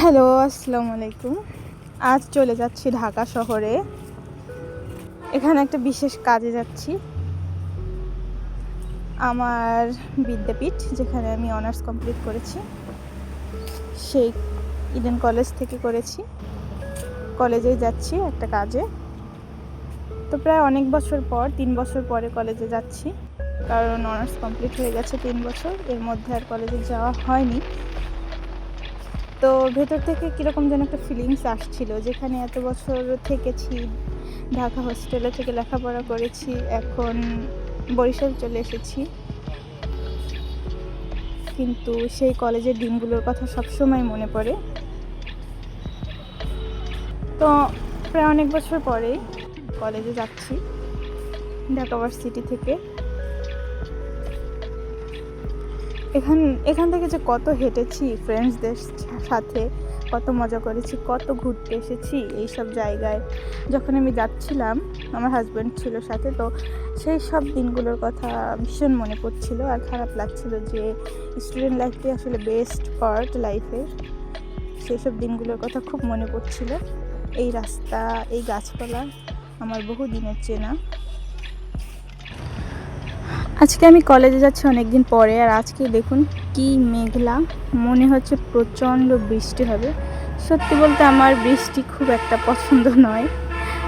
Hello, আসসালামু আলাইকুম। আজ চলে যাচ্ছি ঢাকা শহরে। এখানে একটা বিশেষ কাজে যাচ্ছি। আমার বিদ্যাপীঠ, যেখানে আমি অনার্স কমপ্লিট করেছি, সেই ইডেন কলেজ থেকে করেছি। কলেজেই যাচ্ছি একটা কাজে। তো প্রায় অনেক বছর পর, 3 বছর পরে কলেজে যাচ্ছি, কারণ অনার্স কমপ্লিট হয়ে গেছে 3 বছর। এর মধ্যে আর কলেজে যাওয়া হয়নি। তো ভেতর থেকে কীরকম যেন একটা ফিলিংস আসছিল, যেখানে এত বছর থেকেছি, ঢাকা হোস্টেলে থেকে লেখাপড়া করেছি, এখন বরিশাল চলে এসেছি, কিন্তু সেই কলেজের দিনগুলোর কথা সবসময় মনে পড়ে। তো প্রায় অনেক বছর পরেই কলেজে যাচ্ছি ঢাকা ভার্সিটি থেকে। এখান থেকে যে কত হেঁটেছি ফ্রেন্ডসদের সাথে, কত মজা করেছি, কত ঘুরতে এসেছি এইসব জায়গায়। যখন আমি যাচ্ছিলাম, আমার হাজব্যান্ড ছিল সাথে, তো সেই সব দিনগুলোর কথা ভীষণ মনে পড়ছিল। আর খারাপ লাগছিল যে স্টুডেন্ট লাইফটাই আসলে বেস্ট পার্ট লাইফের। সেই সব দিনগুলোর কথা খুব মনে পড়ছিল। এই রাস্তা, এই গাছপালা আমার বহু দিনের চেনা। আজকে আমি কলেজে যাচ্ছি অনেক দিন পরে, আর আজকে দেখুন কি মেঘলা, মনে হচ্ছে প্রচণ্ড বৃষ্টি হবে। সত্যি বলতে আমার বৃষ্টি খুব একটা পছন্দ নয়।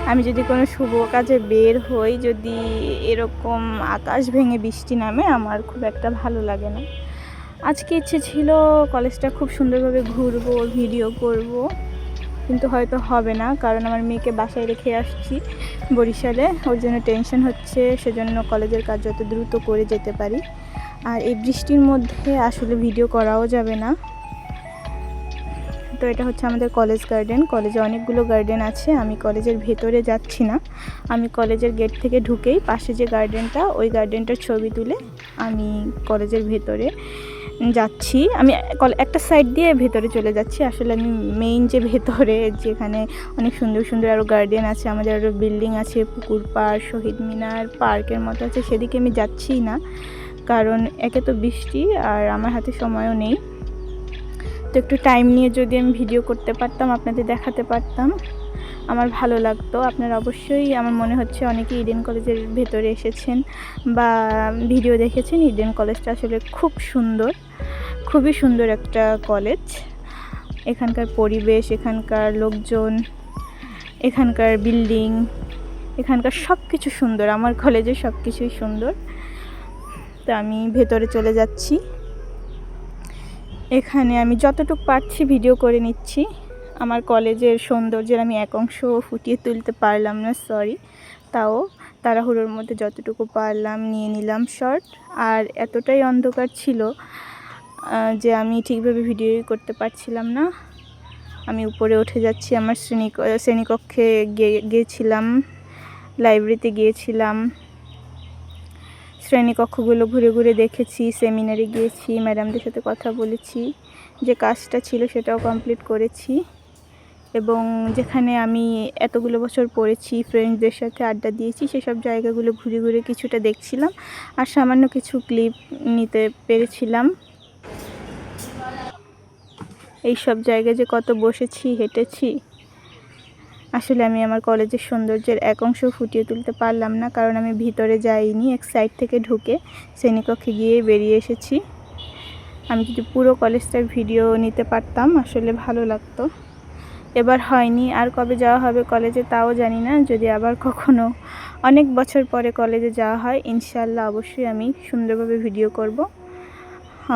আমি যদি কোনো শুভ কাজে বের হই, যদি এরকম আকাশ ভেঙে বৃষ্টি নামে, আমার খুব একটা ভালো লাগে না। আজকে ইচ্ছে ছিল কলেজটা খুব সুন্দরভাবে ঘুরবো, ভিডিও করব, কিন্তু হয়তো হবে না, কারণ আমার মেয়েকে বাসায় রেখে আসছি বরিশালে। ওর জন্য টেনশন হচ্ছে, সেজন্য কলেজের কাজ যত দ্রুত করে যেতে পারি। আর এই বৃষ্টির মধ্যে আসলে ভিডিও করাও যাবে না। তো এটা হচ্ছে আমাদের কলেজ গার্ডেন। কলেজে অনেকগুলো গার্ডেন আছে। আমি কলেজের ভেতরে যাচ্ছি না, আমি কলেজের গেট থেকে ঢুকেই পাশে যে গার্ডেনটা, ওই গার্ডেনটার ছবি তুলে আমি কলেজের ভেতরে যাচ্ছি। আমি একটা সাইড দিয়ে ভেতরে চলে যাচ্ছি। আসলে আমি মেইন যে ভেতরে, যেখানে অনেক সুন্দর সুন্দর আরও গার্ডেন আছে, আমাদের আরও বিল্ডিং আছে, পুকুর পাড়, শহীদ মিনার, পার্কের মতো আছে, সেদিকে আমি যাচ্ছিই না, কারণ একে তো বৃষ্টি আর আমার হাতে সময়ও নেই। তো একটু টাইম নিয়ে যদি আমি ভিডিও করতে পারতাম, আপনাদের দেখাতে পারতাম, আমার ভালো লাগতো। আপনারা অবশ্যই, আমার মনে হচ্ছে অনেকেই ইডেন কলেজের ভেতরে এসেছেন বা ভিডিও দেখেছেন। ইডেন কলেজটা আসলে খুব সুন্দর, খুবই সুন্দর একটা কলেজ। এখানকার পরিবেশ, এখানকার লোকজন, এখানকার বিল্ডিং, এখানকার সব কিছু সুন্দর। আমার কলেজে সব কিছুই সুন্দর। তো আমি ভেতরে চলে যাচ্ছি। এখানে আমি যতটুকু পারছি ভিডিও করে নিচ্ছি। আমার কলেজের সৌন্দর্যের আমি এক অংশ ফুটিয়ে তুলতে পারলাম না, সরি। তাও তাড়াহুড়োর মধ্যে যতটুকু পারলাম নিয়ে নিলাম শর্ট। আর এতটাই অন্ধকার ছিল যে আমি ঠিকভাবে ভিডিও করতে পারছিলাম না। আমি উপরে উঠে যাচ্ছি। আমার শ্রেণীকক্ষে গিয়েছিলাম, লাইব্রেরিতে গিয়েছিলাম, শ্রেণীকক্ষগুলো ঘুরে ঘুরে দেখেছি, সেমিনারে গিয়েছি, ম্যাডামদের সাথে কথা বলেছি, যে কাজটা ছিল সেটাও কমপ্লিট করেছি। এবং যেখানে আমি এতগুলো বছর পড়েছি, ফ্রেন্ডসদের সাথে আড্ডা দিয়েছি, সেসব জায়গাগুলো ঘুরে ঘুরে কিছুটা দেখছিলাম, আর সামান্য কিছু ক্লিপ নিতে পেরেছিলাম। এই সব জায়গায় যে কত বসেছি, হেঁটেছি, আসলে আমি আমার কলেজের সৌন্দর্যের এক অংশ ফুটিয়ে তুলতে পারলাম না, কারণ আমি ভিতরে যাইনি। এক সাইড থেকে ঢুকে শ্রেণীকক্ষে গিয়ে বেরিয়ে এসেছি। আমি যদি পুরো কলেজটার ভিডিও নিতে পারতাম, আসলে ভালো লাগতো। এবার হয়নি। আর কবে যাওয়া হবে কলেজে তাও জানি না। যদি আবার কখনো অনেক বছর পরে কলেজে যাওয়া হয়, ইনশাআল্লাহ অবশ্যই আমি সুন্দরভাবে ভিডিও করব।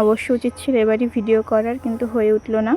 অবশ্য উচিত ছিল এবারই ভিডিও করার, কিন্তু হয়ে উঠলো না।